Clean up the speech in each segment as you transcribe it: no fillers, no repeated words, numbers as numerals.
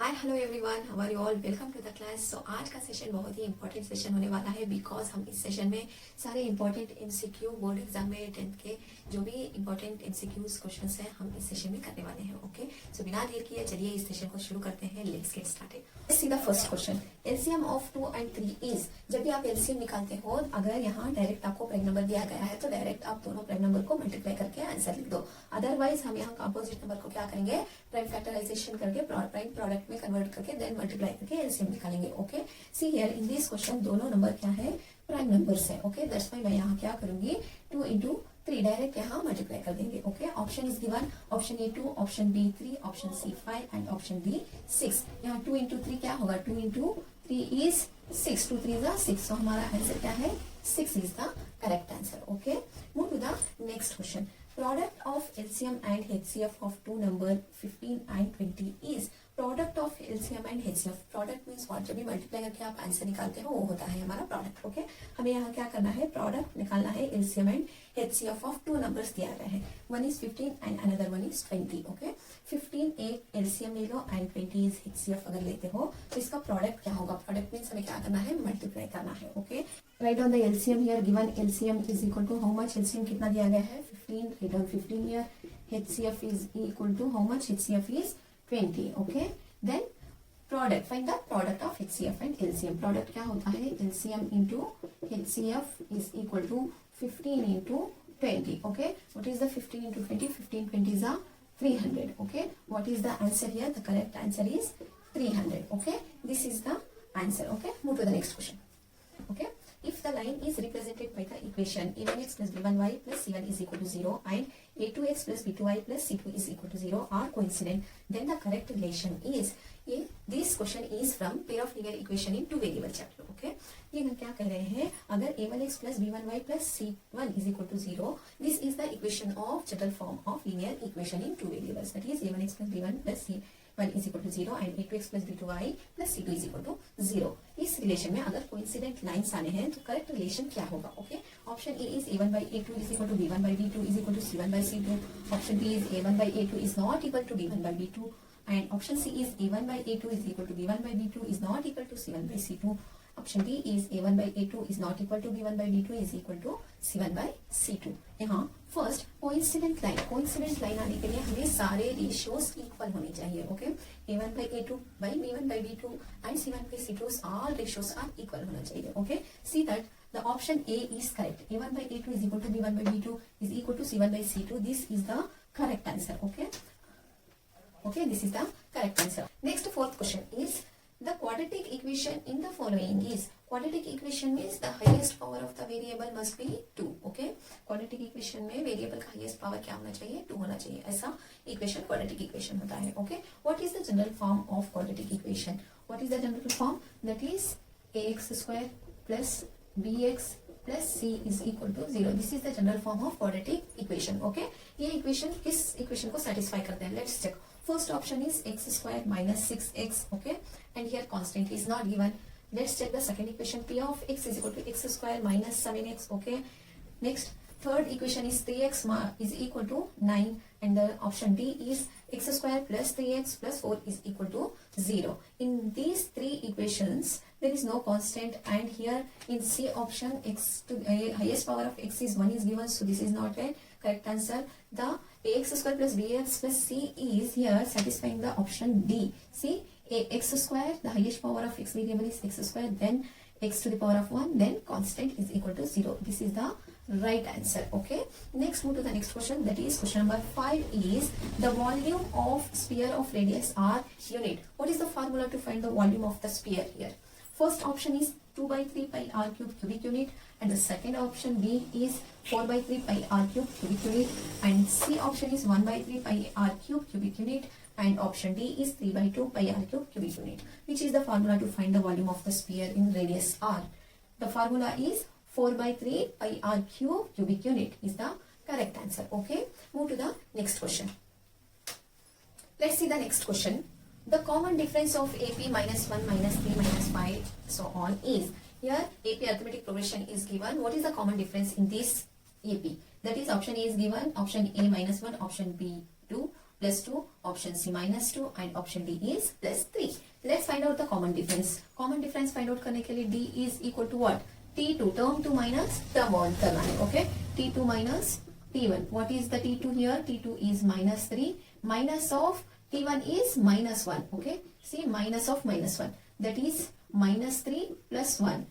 Hi hello everyone, how are you all. Welcome to the class. So आज का session बहुत ही important session होने वाला है बिकॉज हम इस सेशन में सारे इंपॉर्टेंट एमसीक्यू बोर्ड एग्जाम में 10th के जो भी इंपॉर्टेंट एमसीक्यूज क्वेश्चंस हैं हम इस सेशन में करने वाले हैं। ओके, सो बिना देर किए चलिए इस सेशन को शुरू करते हैं। Let's get started. Let's see the first question. LCM of 2 and 3 is. जब भी आप एलसीएम निकालते हो, अगर यहाँ डायरेक्ट आपको प्राइम नंबर दिया गया है तो डायरेक्ट आप दोनों प्राइम नंबर को मल्टीप्लाई करके आंसर लिख दो। अदरवाइज हम यहाँ अपोजिट नंबर को क्या करेंगे, प्राइम फैक्टराइजेशन करके प्राइम प्रोडक्ट में कन्वर्ट करके देन मल्टीप्लाई करके एलसीएम निकालेंगे। Okay, see here in this question दोनों नंबर क्या है, प्राइम नंबर्स है। ओके, दैट्स व्हाई मैं यहाँ क्या करूंगी, 2 into 3 डायरेक्ट यहाँ मल्टीप्लाई कर देंगे। Okay, option is given, option A 2, option B 3, option C 5 and option D 6। यहाँ 2 into 3 क्या होगा, 2 into 3 is 6, 2 3 is 6, so हमारा आंसर क्या है, 6 is the correct answer. Okay, move to the next question. Product of LCM and HCF of two number 15 and 20 is। Product of LCM and HCF, product means what, जब भी multiply करके आप answer निकालते हो वो होता है हमारा प्रोडक्ट। ओके, हमें यहाँ क्या करना है, प्रोडक्ट निकालना है LCM and HCF of two numbers दिया गया है, one is 15 and another one is 20। Okay, 15 एक एलसीएम ले लो एंड 20 इज एचसीएफ अगर लेते हो तो इसका प्रोडक्ट क्या होगा, प्रोडक्ट मींस हमें क्या करना है, मल्टीप्लाई करना है। Okay, right on the LCM here given, LCM is equal to how much, LCM कितना दिया गया है 15, right on 15 here, HCF is equal to how much, HCF is 20। Okay, then product, find the product of HCF and LCM. Product क्या होता है, LCM into HCF is equal to 15 into 20. Okay, what is the 15 into 20? 15 20 is 300. Okay, what is the answer here? The correct answer is 300. Okay, this is the answer. Okay, move to the next question. Okay, if the line is represented by the equation a1x plus b1y plus c1 is equal to 0 and a2x plus b2y plus c2 is equal to 0 are coincident, then the correct relation is। ये this question is from pair of linear equation in two variable chapter। okay, ये हम क्या कह रहे हैं, अगर a1x plus b1y plus c1 is equal to 0, this is the equation of general form of linear equation in two variables, that is a1x plus b1 plus c1 is equal to 0 and a2x plus b2y plus c2 is equal to 0। इस relation में अगर coincident lines आने हैं तो correct relation क्या होगा। Okay, option A is a1 by a2 is equal to b1 by b2 is equal to c1 by c2, option B is a1 by a2 is not equal to b1 by b2 and option C is a1 by a2 is equal to b1 by b2 is not equal to c1 by c2, option D is a1 by a2 is not equal to b1 by b2 is equal to c1 by c2। यहाँ first coincident line आने के लिए हमें सारे ratios equal होने चाहिए। Okay, a1 by a2 by b1 by b2 and c1 by c2 all ratios are equal होना चाहिए। Okay, see that the option A is correct, a1 by a2 is equal to b1 by b2 is equal to c1 by c2, this is the correct answer। Okay, this is the correct answer। Next fourth question is the quadratic equation in the following is। quadratic equation means the highest power of the variable must be 2। okay, quadratic equation में variable का highest power क्या होना चाहिए, 2 होना चाहिए, ऐसा equation quadratic equation होता है। okay, what is the general form of quadratic equation, what is the general form, that is ax square plus bx plus c is equal to 0, this is the general form of quadratic equation। okay, ये equation किस equation को satisfy करते हैं, let's check। First option is x square minus 6x, okay, and here constant is not given। Let's check the second equation, p of x is equal to x square minus 7x, okay। Next, third equation is 3x is equal to 9 and the option D is x square plus 3x plus 4 is equal to 0। In these three equations there is no constant and here in C option x to highest power of x is 1 is given, so this is not a correct answer। The ax square plus bx plus c is here satisfying the option D। See, x square, the highest power of x variable is x square, then x to the power of 1, then constant is equal to 0, this is the right answer। okay, next move to the next question, that is question number 5 is the volume of sphere of radius r unit। what is the formula to find the volume of the sphere here? First option is 2 by 3 pi r cube cubic unit and the second option B is 4 by 3 pi r cube cubic unit and C option is 1 by 3 pi r cube cubic unit and option D is 3 by 2 pi r cube cubic unit। which is the formula to find the volume of the sphere in radius r? The formula is 4 by 3 pi r cube cubic unit is the correct answer। okay, move to the next question। Let's see the next question। The common difference of AP minus 1 minus 3 minus 5 so on is। here AP arithmetic progression is given, what is the common difference in this AP? that is option A is given, option A minus 1, option B 2, plus 2, option C minus 2 and option D is plus 3. Let's find out the common difference. Common difference find out करने के लिए D is equal to what? T2, term 2 minus term 1 करना है, okay? T2 minus T1. What is the T2 here? T2 is minus 3. Minus of T1 is minus 1, okay? See, minus of minus 1. That is minus 3 plus 1.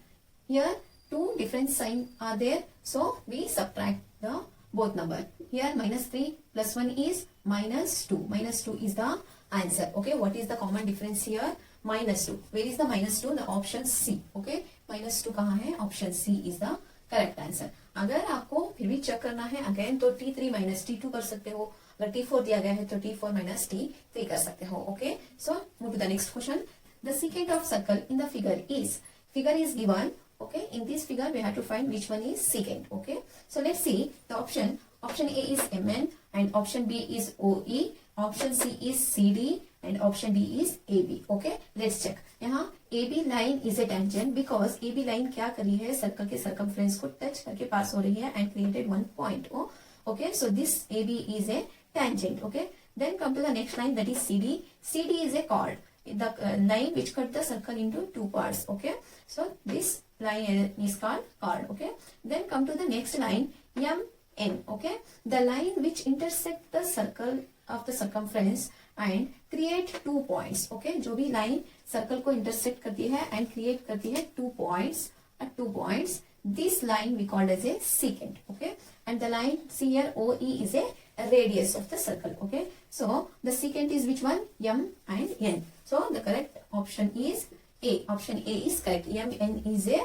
Here, two different signs are there. So, we subtract the both number. Here minus 3 plus 1 is minus 2. Minus 2 is the answer. Okay, what is the common difference here? Minus 2. Where is the minus 2? The option C. Okay, minus 2 कहाँ है? Option C is the correct answer. अगर आपको फिर भी check करना है again तो T3 minus T2 कर सकते हो. अगर T4 दिया गया है तो T4 minus T3 कर सकते हो. Okay, so move to the next question. The secant of circle in the figure is given. Okay, in this figure we have to find which one is secant. Okay, so let's see the option A is MN and option B is OE, option C is CD and option D is AB. Okay, let's check. यहाँ AB line is a tangent because AB line क्या करी है circle के circumference को touch करके पास हो रही है and created one point. Oh, okay, so this AB is a tangent. Okay, then come to the next line, that is CD. CD is a chord, the line which cut the circle into two parts. Okay, so this line is called chord. Okay, then come to the next line, MN. Okay, the line which intersect the circle of the circumference and create 2 points. Okay, जो भी line circle को intersect करती है and create करती है 2 points, this line we called as a secant. Okay, and the line see here OE is a radius of the circle. Okay, so the secant is which one? M and N. So the correct option is A. Option A is correct. MN is a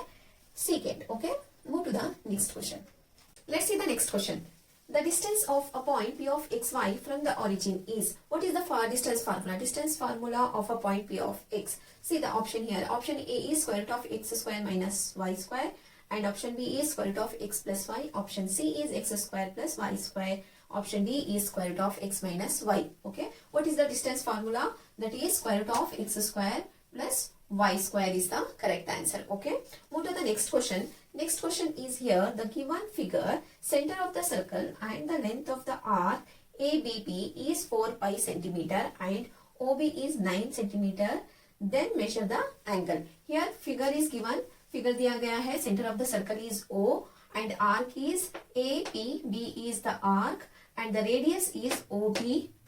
secant. Okay, move to the next question. Let's see the next question. The distance of a point P of xy from the origin is, what is the distance formula? Distance formula of a point P of x. See the option here. Option A is square root of x square minus y square and option B is square root of x plus y. Option C is x square plus y square. Option D is square root of x minus y. Okay, what is the distance formula? That is square root of x square plus y square is the correct answer. Okay, move to the next question. Next question is here, the given figure, center of the circle and the length of the arc ABP is 4 pi centimeter and OB is 9 centimeter. Then measure the angle. Here figure is given, figure दिया गया है, center of the circle is O and arc is AP, B is the arc and the radius is OB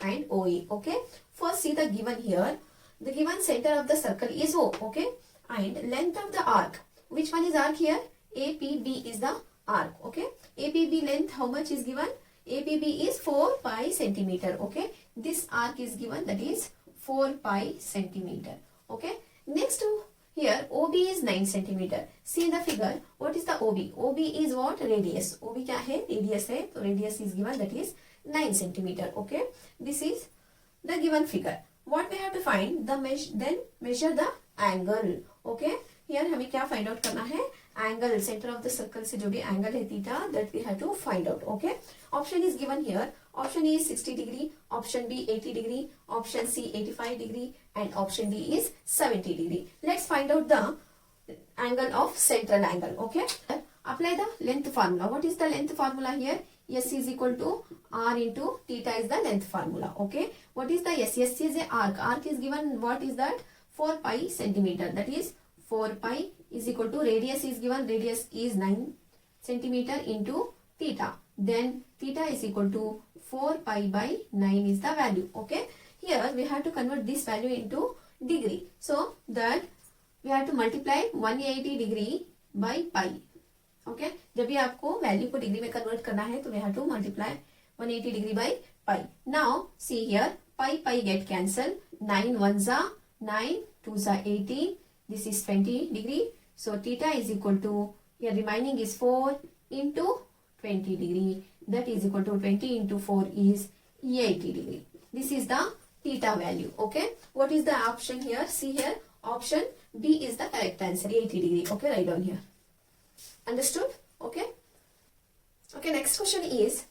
and OE. Okay, first see the given here. The given center of the circle is O. Okay, and length of the arc. Which one is arc here? APB is the arc. Okay, APB length how much is given? APB is 4 pi centimeter. Okay, this arc is given, that is 4 pi centimeter. Okay, next here OB is 9 centimeter. See the figure. What is the OB? OB is what? Radius. OB क्या है? Radius है. तो radius is given, that is 9 centimeter. Okay, this is the given figure. What we have to find? Then measure the angle. Okay, here हमें क्या find out करना है? Angle, center of the circle से जो भी angle है theta, that we have to find out. Okay, option is given here. Option A is 60 degree, option B 80 degree, option C 85 degree and option D is 70 degree. Let's find out the angle of central angle. Okay, apply the length formula. What is the length formula here? S is equal to R into theta is the length formula. Okay, what is the S? S is a arc. Arc is given, what is that? 4 pi centimeter. That is 4 pi is equal to radius is given, radius is 9 centimeter into theta. Then theta is equal to 4 pi by 9 is the value. Okay, here we have to convert this value into degree. So that we have to multiply 180 degree by pi. Okay, जब भी आपको value को degree में convert करना है तो we have to multiply 180 degree by pi. Now see here, pi get cancel. 9 ones are 9, 2s are 18. This is 20 degree. So theta is equal to, here remaining is 4 into 20 degree. That is equal to 20 into 4 is 80 degree. This is the theta value. Okay, what is the option here? See here, option B is the correct answer, 80 degree. Okay, write down here. Understood? Okay. Okay, next question is,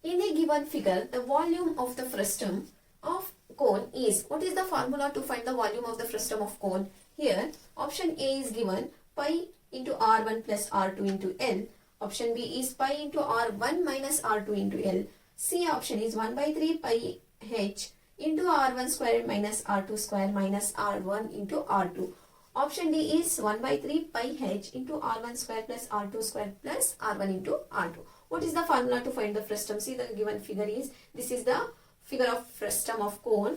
in a given figure, the volume of the frustum of cone is, what is the formula to find the volume of the frustum of cone? Here, option A is given, pi into R1 plus R2 into L. Option B is pi into R1 minus R2 into L. C option is 1 by 3 pi h into r1 square minus r2 square minus r1 into r2. Option D is 1 by 3 pi h into r1 square plus r2 square plus r1 into r2. What is the formula to find the frustum? See, the given figure is, this is the figure of frustum of cone.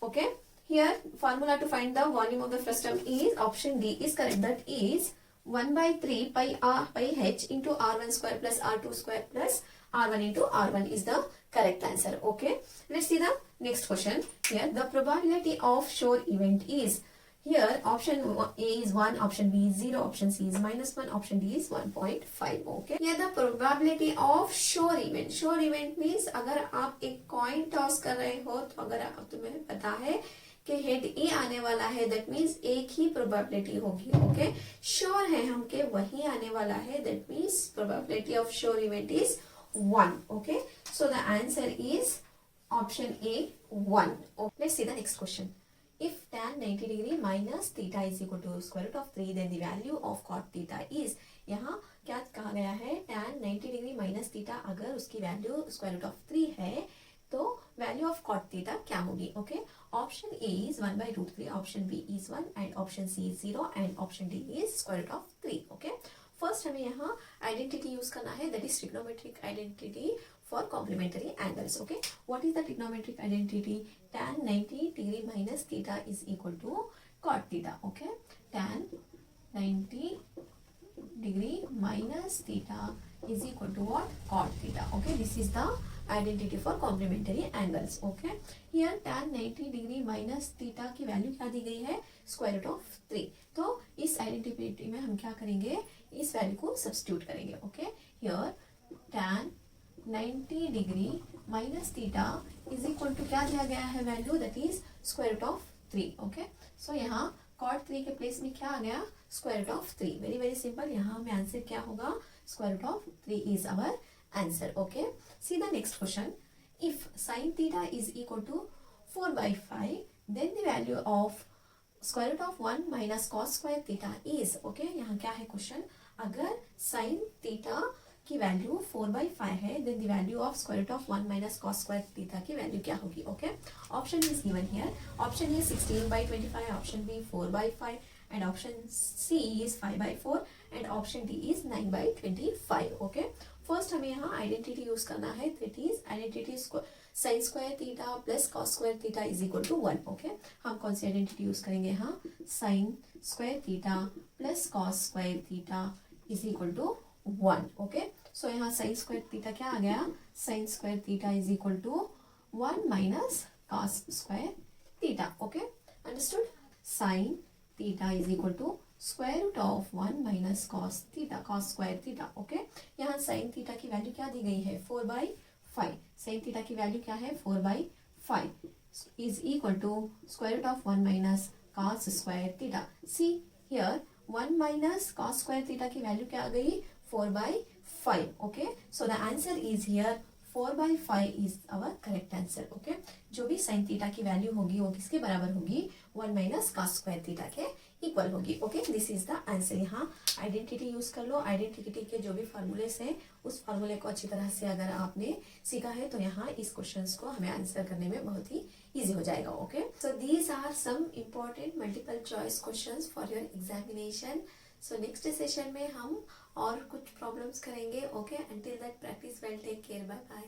Okay, here formula to find the volume of the frustum is, option D is correct, that is 1 by 3 pi h into r1 square plus r2 square plus r1 into r1 is the correct answer. Okay, let's see the next question. Here the probability of shore event is, here option A is 1, option B is 0, option C is -1, option D is 1.5. Okay, here the probability of shore event. Shore event means अगर आप एक coin toss कर रहे हो, तो अगर आप, तुम्हें पता है कि हेड ए आने वाला है, दैट मीन्स एक ही प्रोबेबिलिटी होगी. ओके, श्योर है हम के वही आने वाला है, that means probability of sure event is 1. Okay, so the answer is option A 1. Let's see the next question. If tan 90 degree minus theta is equal to square root of 3, then the value of cot theta is. यहाँ क्या कहा गया है, tan 90 degree minus theta अगर उसकी value square root of 3 है, तो value of cot theta क्या होगी. Okay, option A is 1 by root 3, option B is 1 and option C is 0 and option D is square root of 3. Okay, first हमें यहाँ identity use करना है, that is trigonometric identity for complementary angles. Okay, what is the trigonometric identity? Tan 90 degree minus theta is equal to cot theta. Okay, tan 90 degree minus theta is equal to what? Cot theta. Okay, this is the identity for complementary angles. Okay, here tan 90 degree minus theta की value क्या दी गई है, square root of 3. तो इस identity में हम क्या करेंगे, इस वैल्यू को सब्स्टिट्यूट करेंगे. Okay, here tan 90 degree minus theta is equal to क्या दिया गया है value, that is square root of 3. Okay, so यहाँ cot 3 के प्लेस में क्या आ गया, square root of 3. Very very simple, यहाँ में आंसर क्या होगा, square root of 3 is our answer. Okay, see the next question. If sine theta is equal to 4 by 5, then the value of square root of 1 minus cos square theta is. Okay, यहाँ क्या है question, अगर sine theta की value 4 by 5 है, then the value of square root of 1 minus cos square theta की value क्या होगी. Okay, option is given here. Option A 16 by 25, option B 4 by 5 and option C is 5 by 4 and option D is 9 by 25. Okay, first हमें यहाँ identity use करना है, that is identity sine square theta plus cos square theta is equal to 1. Okay, हम कौन सी identity use करेंगे यहाँ, sine square theta plus cos square theta is equal to 1. Okay, so यहाँ साइन स्क्वायर थीटा क्या आ गया, sine square theta is equal to 1 minus cos square theta. Okay, understood. Sine theta is equal to square root of 1 minus cos theta, cos square theta. Okay, यहाँ sine theta की value क्या दी गई है, 4 by 5. Sine theta की value क्या है, 4 by 5 is equal to square root of 1 minus cos square theta. See here 1 minus cos square theta की वैल्यू क्या आ गई, 4 by 5. Okay, so the answer is here 4 by 5 is our correct answer. Okay, जो भी sign theta की value होगी वो किसके बराबर होगी, 1 माइनस कॉस स्क्वायर थीटा के इक्वल होगी. Okay, this is the answer. यहाँ आइडेंटिटी यूज कर लो. आइडेंटिटी के जो भी फार्मूलेस हैं, उस फार्मूले को अच्छी तरह से अगर आपने सीखा है, तो यहाँ इस क्वेश्चंस को हमें आंसर करने में बहुत ही इजी हो जाएगा. Okay, so these are some important multiple choice questions for your examination. So next session में हम और कुछ प्रॉब्लम्स करेंगे. Okay, until that practice well, take care, bye bye.